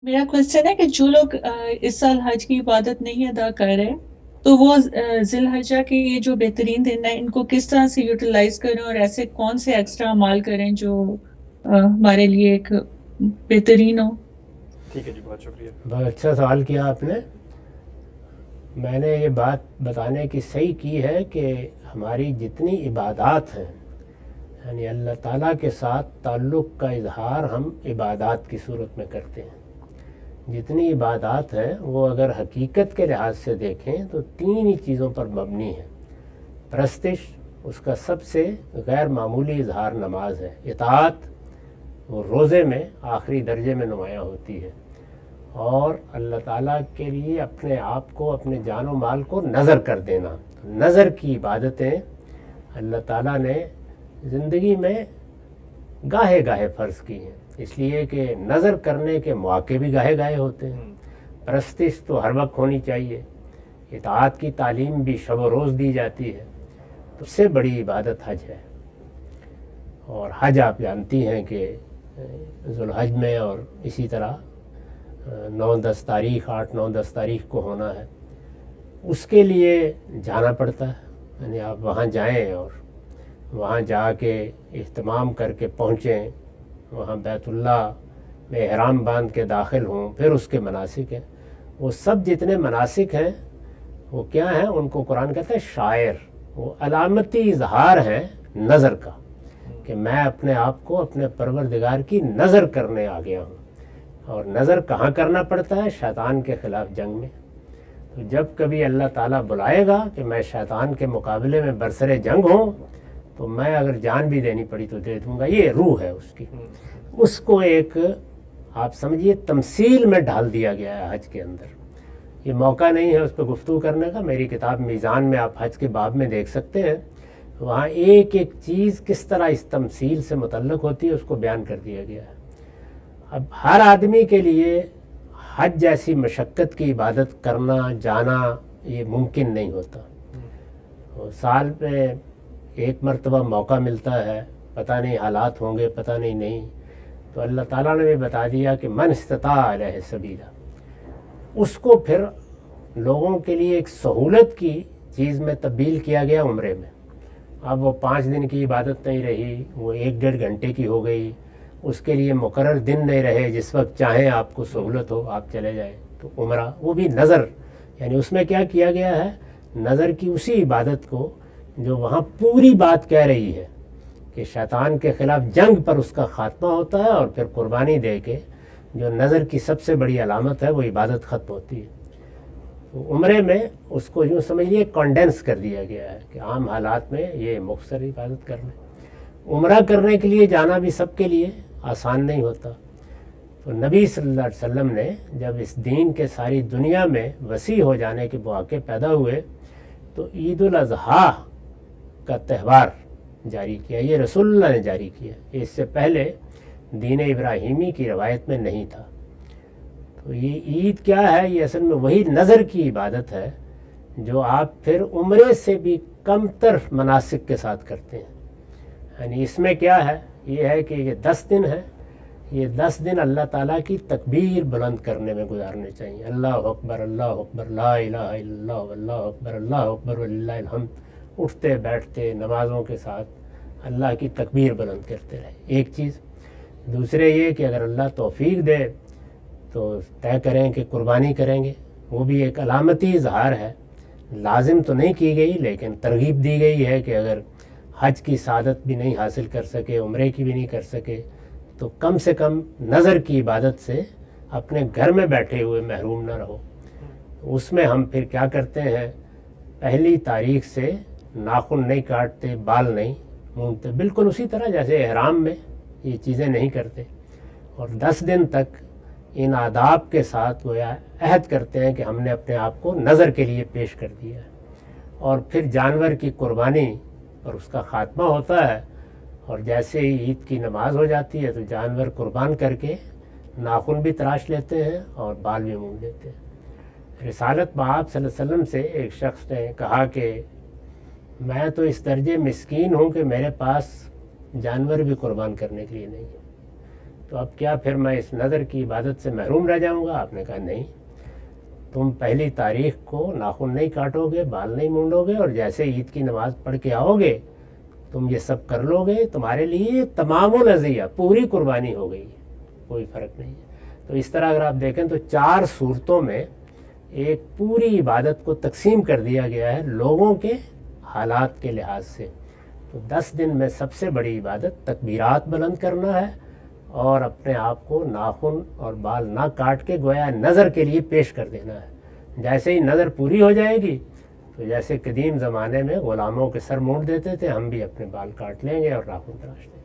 میرا کوشچن ہے کہ جو لوگ اس سال حج کی عبادت نہیں ادا کر رہے تو وہ ذی الحجہ کے یہ جو بہترین دن ہے ان کو کس طرح سے یوٹیلائز کریں اور ایسے کون سے ایکسٹرا اعمال کریں جو ہمارے لیے ایک بہترین ہو۔ ٹھیک ہے جی، بہت شکریہ۔ بہت اچھا سوال کیا آپ نے۔ میں نے یہ بات بتانے کی صحیح کی ہے کہ ہماری جتنی عبادات ہیں، یعنی اللہ تعالیٰ کے ساتھ تعلق کا اظہار ہم عبادات کی صورت میں کرتے ہیں۔ جتنی عبادات ہیں وہ اگر حقیقت کے لحاظ سے دیکھیں تو تین ہی چیزوں پر مبنی ہیں۔ پرستش، اس کا سب سے غیر معمولی اظہار نماز ہے۔ اطاعت، وہ روزے میں آخری درجے میں نمایاں ہوتی ہے۔ اور اللہ تعالیٰ کے لیے اپنے آپ کو، اپنے جان و مال کو نذر کر دینا۔ نذر کی عبادتیں اللہ تعالیٰ نے زندگی میں گاہے گاہے فرض کی ہیں، اس لیے کہ نذر کرنے کے مواقع بھی گاہے گاہے ہوتے ہیں۔ پرستش تو ہر وقت ہونی چاہیے، اطاعت کی تعلیم بھی شب و روز دی جاتی ہے، تو اس سے بڑی عبادت حج ہے۔ اور حج آپ جانتی ہیں کہ ذوالحج میں اور اسی طرح 9-10 تاریخ، 8-9-10 تاریخ کو ہونا ہے۔ اس کے لیے جانا پڑتا ہے، یعنی آپ وہاں جائیں اور وہاں جا کے اہتمام کر کے پہنچیں، وہاں بیت اللہ میں احرام باندھ کے داخل ہوں، پھر اس کے مناسک ہیں۔ وہ سب جتنے مناسک ہیں وہ کیا ہیں؟ ان کو قرآن کہتا ہے شاعر، وہ علامتی اظہار ہے نظر کا، کہ میں اپنے آپ کو اپنے پروردگار کی نظر کرنے آ گیا ہوں۔ اور نظر کہاں کرنا پڑتا ہے؟ شیطان کے خلاف جنگ میں۔ تو جب کبھی اللہ تعالیٰ بلائے گا کہ میں شیطان کے مقابلے میں برسر جنگ ہوں، تو میں اگر جان بھی دینی پڑی تو دے دوں گا۔ یہ روح ہے اس کی، اس کو ایک آپ سمجھیے تمثیل میں ڈھال دیا گیا ہے حج کے اندر۔ یہ موقع نہیں ہے اس پہ گفتگو کرنے کا، میری کتاب میزان میں آپ حج کے باب میں دیکھ سکتے ہیں، وہاں ایک ایک چیز کس طرح اس تمثیل سے متعلق ہوتی ہے اس کو بیان کر دیا گیا ہے۔ اب ہر آدمی کے لیے حج جیسی مشقت کی عبادت کرنا، جانا، یہ ممکن نہیں ہوتا۔ سال میں ایک مرتبہ موقع ملتا ہے، پتہ نہیں حالات ہوں گے، پتہ نہیں، تو اللہ تعالیٰ نے بھی بتا دیا کہ من استطاع الیہ سبیلا، اس کو پھر لوگوں کے لیے ایک سہولت کی چیز میں تبدیل کیا گیا عمرے میں۔ اب وہ 5 دن کی عبادت نہیں رہی، وہ 1-1.5 گھنٹے کی ہو گئی، اس کے لیے مقرر دن نہیں رہے، جس وقت چاہیں آپ کو سہولت ہو آپ چلے جائیں۔ تو عمرہ وہ بھی نظر، یعنی اس میں کیا کیا گیا ہے؟ نظر کی اسی عبادت کو جو وہاں پوری بات کہہ رہی ہے کہ شیطان کے خلاف جنگ پر اس کا خاتمہ ہوتا ہے، اور پھر قربانی دے کے جو نظر کی سب سے بڑی علامت ہے وہ عبادت ختم ہوتی ہے۔ تو عمرے میں اس کو یوں سمجھیے کنڈینس کر دیا گیا ہے کہ عام حالات میں یہ مختصر عبادت کرنا۔ عمرہ کرنے کے لیے جانا بھی سب کے لیے آسان نہیں ہوتا، تو نبی صلی اللہ علیہ وسلم نے جب اس دین کے ساری دنیا میں وسیع ہو جانے کے مواقع پیدا ہوئے تو عید الاضحیٰ کا تہوار جاری کیا۔ یہ رسول اللہ نے جاری کیا، اس سے پہلے دین ابراہیمی کی روایت میں نہیں تھا۔ تو یہ عید کیا ہے؟ یہ اصل میں وہی نظر کی عبادت ہے جو آپ پھر عمرے سے بھی کم تر مناسک کے ساتھ کرتے ہیں۔ یعنی اس میں کیا ہے؟ یہ ہے کہ یہ 10 دن ہے، یہ 10 دن اللہ تعالیٰ کی تکبیر بلند کرنے میں گزارنے چاہیے۔ اللہ اکبر، اللہ اکبر، لا الہ الا اللہ، واللہ اکبر، اللہ اکبر وللہ الحمد، اٹھتے بیٹھتے نمازوں کے ساتھ اللہ کی تکبیر بلند کرتے رہے۔ ایک چیز۔ دوسرے یہ کہ اگر اللہ توفیق دے تو طے کریں کہ قربانی کریں گے، وہ بھی ایک علامتی اظہار ہے، لازم تو نہیں کی گئی لیکن ترغیب دی گئی ہے کہ اگر حج کی سعادت بھی نہیں حاصل کر سکے، عمرے کی بھی نہیں کر سکے، تو کم سے کم نظر کی عبادت سے اپنے گھر میں بیٹھے ہوئے محروم نہ رہو۔ اس میں ہم پھر کیا کرتے ہیں؟ پہلی تاریخ سے ناخن نہیں کاٹتے، بال نہیں مونتے، بالکل اسی طرح جیسے احرام میں یہ چیزیں نہیں کرتے، اور 10 دن تک ان آداب کے ساتھ وہ عہد کرتے ہیں کہ ہم نے اپنے آپ کو نظر کے لیے پیش کر دیا ہے۔ اور پھر جانور کی قربانی اور اس کا خاتمہ ہوتا ہے، اور جیسے ہی عید کی نماز ہو جاتی ہے تو جانور قربان کر کے ناخن بھی تراش لیتے ہیں اور بال بھی مونڈ لیتے ہیں۔ رسالت مآب صلی اللہ علیہ وسلم سے ایک شخص نے کہا کہ میں تو اس درجے مسکین ہوں کہ میرے پاس جانور بھی قربان کرنے کے لیے نہیں ہے۔ تو اب کیا پھر میں اس نظر کی عبادت سے محروم رہ جاؤں گا؟ آپ نے کہا نہیں، تم پہلی تاریخ کو ناخن نہیں کاٹو گے، بال نہیں مونڈو گے، اور جیسے عید کی نماز پڑھ کے آؤ گے تم یہ سب کر لو گے، تمہارے لیے تمام العضیہ پوری قربانی ہو گئی، کوئی فرق نہیں ہے۔ تو اس طرح اگر آپ دیکھیں تو 4 صورتوں میں ایک پوری عبادت کو تقسیم کر دیا گیا ہے لوگوں کے حالات کے لحاظ سے۔ تو 10 دن میں سب سے بڑی عبادت تکبیرات بلند کرنا ہے اور اپنے آپ کو ناخن اور بال نہ کاٹ کے گویا نظر کے لیے پیش کر دینا ہے۔ جیسے ہی نظر پوری ہو جائے گی تو جیسے قدیم زمانے میں غلاموں کے سر مونڈ دیتے تھے، ہم بھی اپنے بال کاٹ لیں گے اور ناخن تراش لیں گے۔